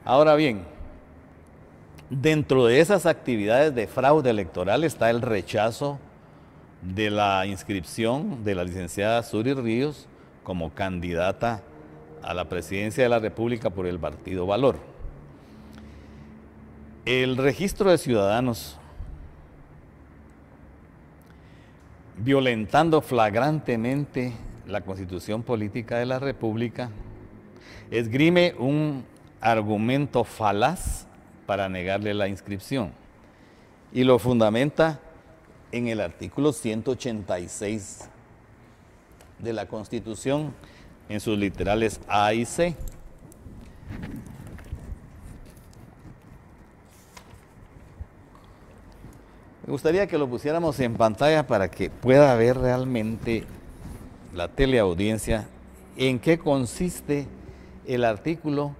Ahora bien, dentro de esas actividades de fraude electoral está el rechazo de la inscripción de la licenciada Suri Ríos como candidata a la presidencia de la República por el partido Valor. El registro de ciudadanos, violentando flagrantemente la Constitución Política de la República, esgrime un argumento falaz para negarle la inscripción y lo fundamenta en el artículo 186 de la Constitución, en sus literales A y C. Me gustaría que lo pusiéramos en pantalla para que pueda ver realmente la teleaudiencia en qué consiste el artículo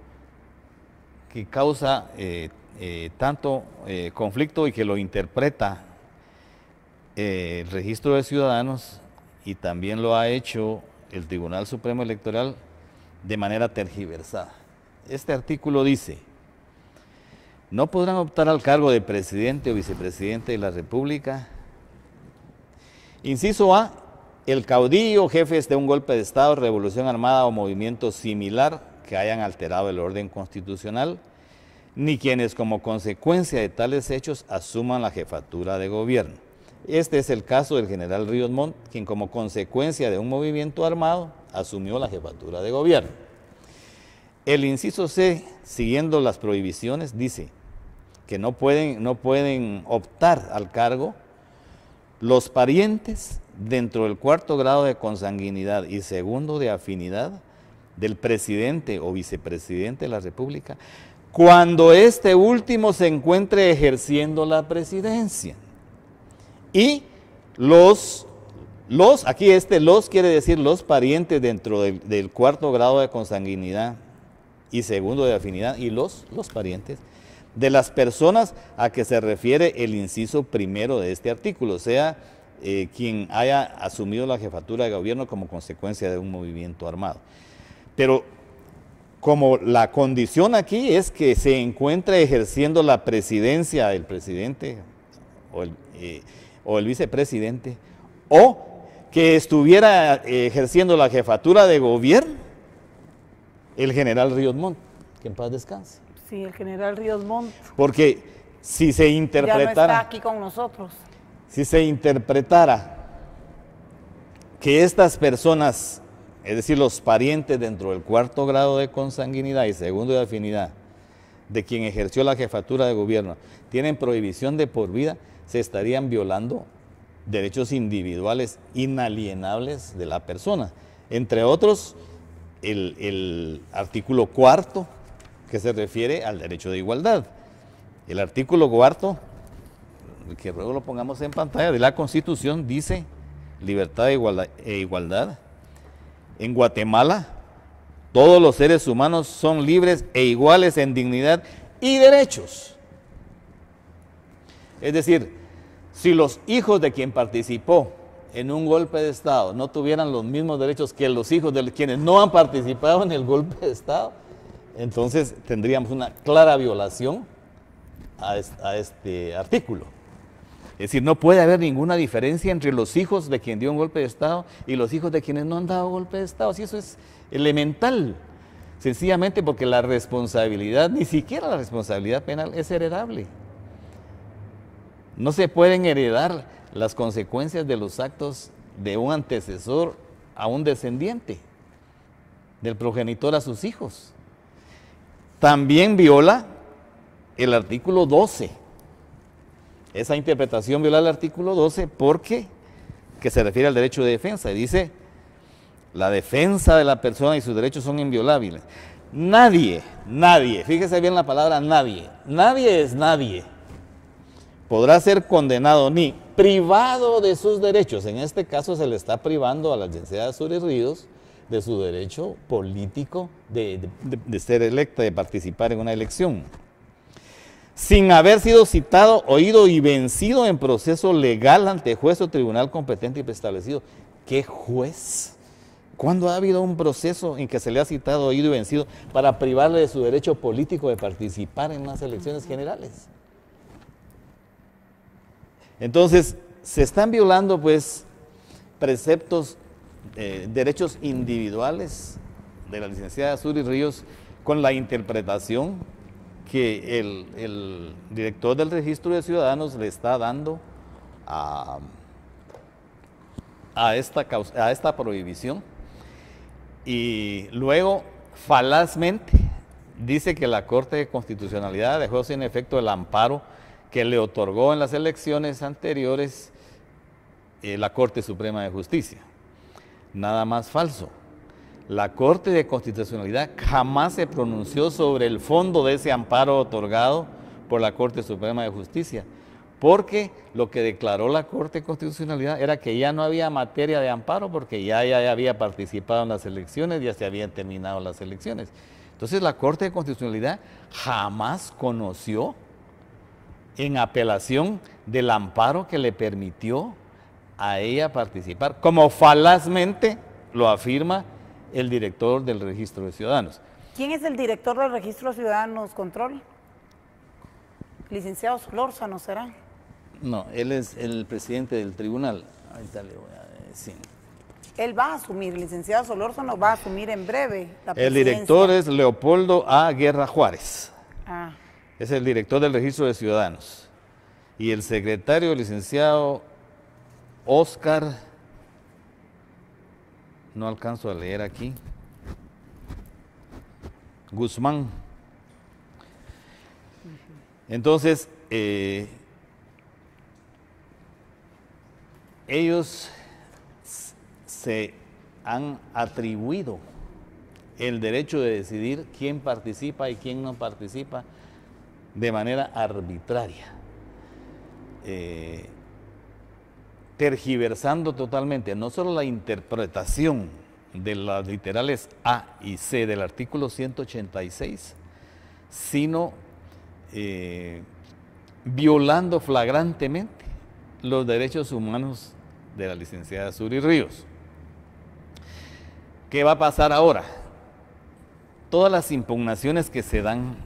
que causa tanto conflicto y que lo interpreta el registro de ciudadanos, y también lo ha hecho el Tribunal Supremo Electoral de manera tergiversada. Este artículo dice: no podrán optar al cargo de presidente o vicepresidente de la República. Inciso A: el caudillo, jefes de un golpe de Estado, revolución armada o movimiento similar que hayan alterado el orden constitucional, ni quienes como consecuencia de tales hechos asuman la jefatura de gobierno. Este es el caso del general Ríos Montt, quien como consecuencia de un movimiento armado asumió la jefatura de gobierno. El inciso C, siguiendo las prohibiciones, dice que no pueden optar al cargo los parientes dentro del cuarto grado de consanguinidad y segundo de afinidad del presidente o vicepresidente de la República, cuando este último se encuentre ejerciendo la presidencia. Y los quiere decir los parientes dentro del cuarto grado de consanguinidad y segundo de afinidad, y los parientes de las personas a que se refiere el inciso primero de este artículo, o sea, quien haya asumido la jefatura de gobierno como consecuencia de un movimiento armado. Pero como la condición aquí es que se encuentre ejerciendo la presidencia el presidente o el vicepresidente, o que estuviera ejerciendo la jefatura de gobierno el general Ríos Montt, que en paz descanse. Sí, el general Ríos Montt. Porque si se interpretara, ya no está aquí con nosotros. Si se interpretara que estas personas, es decir, los parientes dentro del cuarto grado de consanguinidad y segundo de afinidad de quien ejerció la jefatura de gobierno, tienen prohibición de por vida, se estarían violando derechos individuales inalienables de la persona. Entre otros, el artículo cuarto, que se refiere al derecho de igualdad. El artículo cuarto, que luego lo pongamos en pantalla, de la Constitución dice: libertad e igualdad. En Guatemala, todos los seres humanos son libres e iguales en dignidad y derechos. Es decir, si los hijos de quien participó en un golpe de Estado no tuvieran los mismos derechos que los hijos de quienes no han participado en el golpe de Estado, entonces tendríamos una clara violación a este artículo. Es decir, no puede haber ninguna diferencia entre los hijos de quien dio un golpe de Estado y los hijos de quienes no han dado golpe de Estado. Si eso es elemental, sencillamente porque la responsabilidad, ni siquiera la responsabilidad penal, es heredable. No se pueden heredar las consecuencias de los actos de un antecesor a un descendiente, del progenitor a sus hijos. También viola el artículo 12. Esa interpretación viola el artículo 12 porque que se refiere al derecho de defensa. Y dice: la defensa de la persona y sus derechos son inviolables. Nadie, fíjese bien la palabra nadie es nadie, podrá ser condenado ni privado de sus derechos. En este caso se le está privando a la licenciada Suri Ríos de su derecho político de ser electa, de participar en una elección, sin haber sido citado, oído y vencido en proceso legal ante juez o tribunal competente y preestablecido. ¿Qué juez? ¿Cuándo ha habido un proceso en que se le ha citado, oído y vencido para privarle de su derecho político de participar en las elecciones generales? Entonces, se están violando, pues, preceptos, derechos individuales de la licenciada Suri Ríos con la interpretación que el director del Registro de Ciudadanos le está dando a esta prohibición. Y luego, falazmente, dice que la Corte de Constitucionalidad dejó sin efecto el amparo que le otorgó en las elecciones anteriores la Corte Suprema de Justicia. Nada más falso. La Corte de Constitucionalidad jamás se pronunció sobre el fondo de ese amparo otorgado por la Corte Suprema de Justicia, porque lo que declaró la Corte de Constitucionalidad era que ya no había materia de amparo porque ya había participado en las elecciones, ya se habían terminado las elecciones. Entonces la Corte de Constitucionalidad jamás conoció en apelación del amparo que le permitió a ella participar, como falazmente lo afirma el director del Registro de Ciudadanos. ¿Quién es el director del Registro de Ciudadanos Control? Licenciado Solórzano, ¿será? No, él es el presidente del tribunal. Ahorita le voy a decir. Él va a asumir, licenciado Solórzano va a asumir en breve la presidencia. El director es Leopoldo A. Guerra Juárez. Ah. Es el director del Registro de Ciudadanos. Y el secretario, licenciado Oscar, no alcanzo a leer aquí, Guzmán. Entonces, ellos se han atribuido el derecho de decidir quién participa y quién no participa de manera arbitraria, tergiversando totalmente no solo la interpretación de las literales A y C del artículo 186, sino violando flagrantemente los derechos humanos de la licenciada Suri Ríos. ¿Qué va a pasar ahora? Todas las impugnaciones que se dan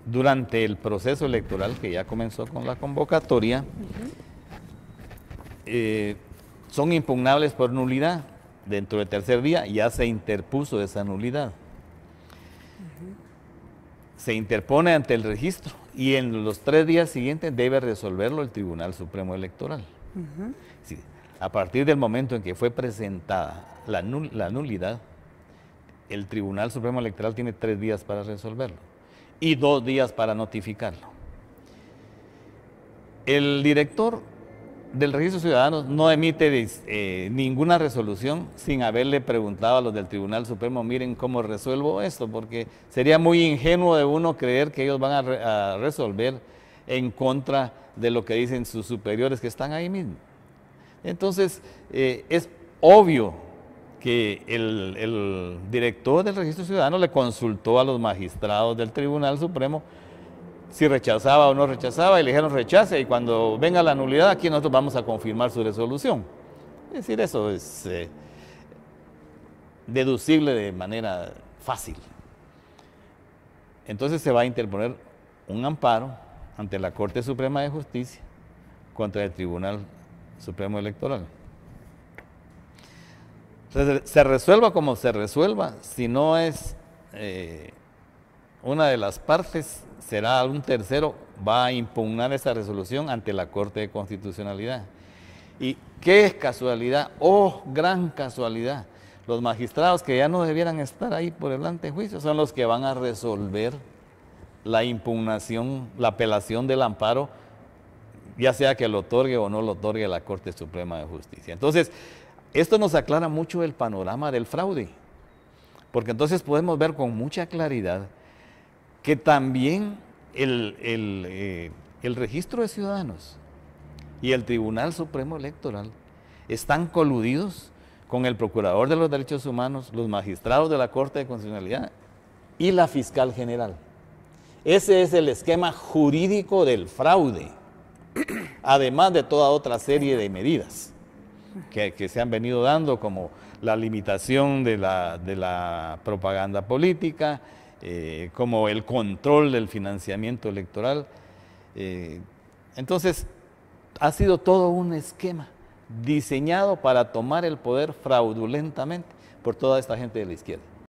durante el proceso electoral, que ya comenzó con la convocatoria, son impugnables por nulidad. Dentro del tercer día ya se interpuso esa nulidad. Se interpone ante el registro y en los 3 días siguientes debe resolverlo el Tribunal Supremo Electoral. Sí, a partir del momento en que fue presentada la nulidad, el Tribunal Supremo Electoral tiene 3 días para resolverlo y 2 días para notificarlo. El director del Registro de Ciudadanos no emite ninguna resolución sin haberle preguntado a los del Tribunal Supremo, miren cómo resuelvo esto, porque sería muy ingenuo de uno creer que ellos van a resolver en contra de lo que dicen sus superiores que están ahí mismo. Entonces, es obvio que el director del Registro Ciudadano le consultó a los magistrados del Tribunal Supremo si rechazaba o no rechazaba, y le dijeron rechace, y cuando venga la nulidad aquí nosotros vamos a confirmar su resolución. Es decir, eso es deducible de manera fácil. Entonces se va a interponer un amparo ante la Corte Suprema de Justicia contra el Tribunal Supremo Electoral. Entonces, se resuelva como se resuelva, si no es una de las partes, será un tercero, va a impugnar esa resolución ante la Corte de Constitucionalidad. Y qué casualidad, oh, gran casualidad, los magistrados que ya no debieran estar ahí por delante de juicio son los que van a resolver la impugnación, la apelación del amparo, ya sea que lo otorgue o no lo otorgue la Corte Suprema de Justicia. Entonces, esto nos aclara mucho el panorama del fraude, porque entonces podemos ver con mucha claridad que también el Registro de Ciudadanos y el Tribunal Supremo Electoral están coludidos con el Procurador de los Derechos Humanos, los magistrados de la Corte de Constitucionalidad y la Fiscal General. Ese es el esquema jurídico del fraude, además de toda otra serie de medidas que se han venido dando, como la limitación de la propaganda política, como el control del financiamiento electoral. Entonces, ha sido todo un esquema diseñado para tomar el poder fraudulentamente por toda esta gente de la izquierda.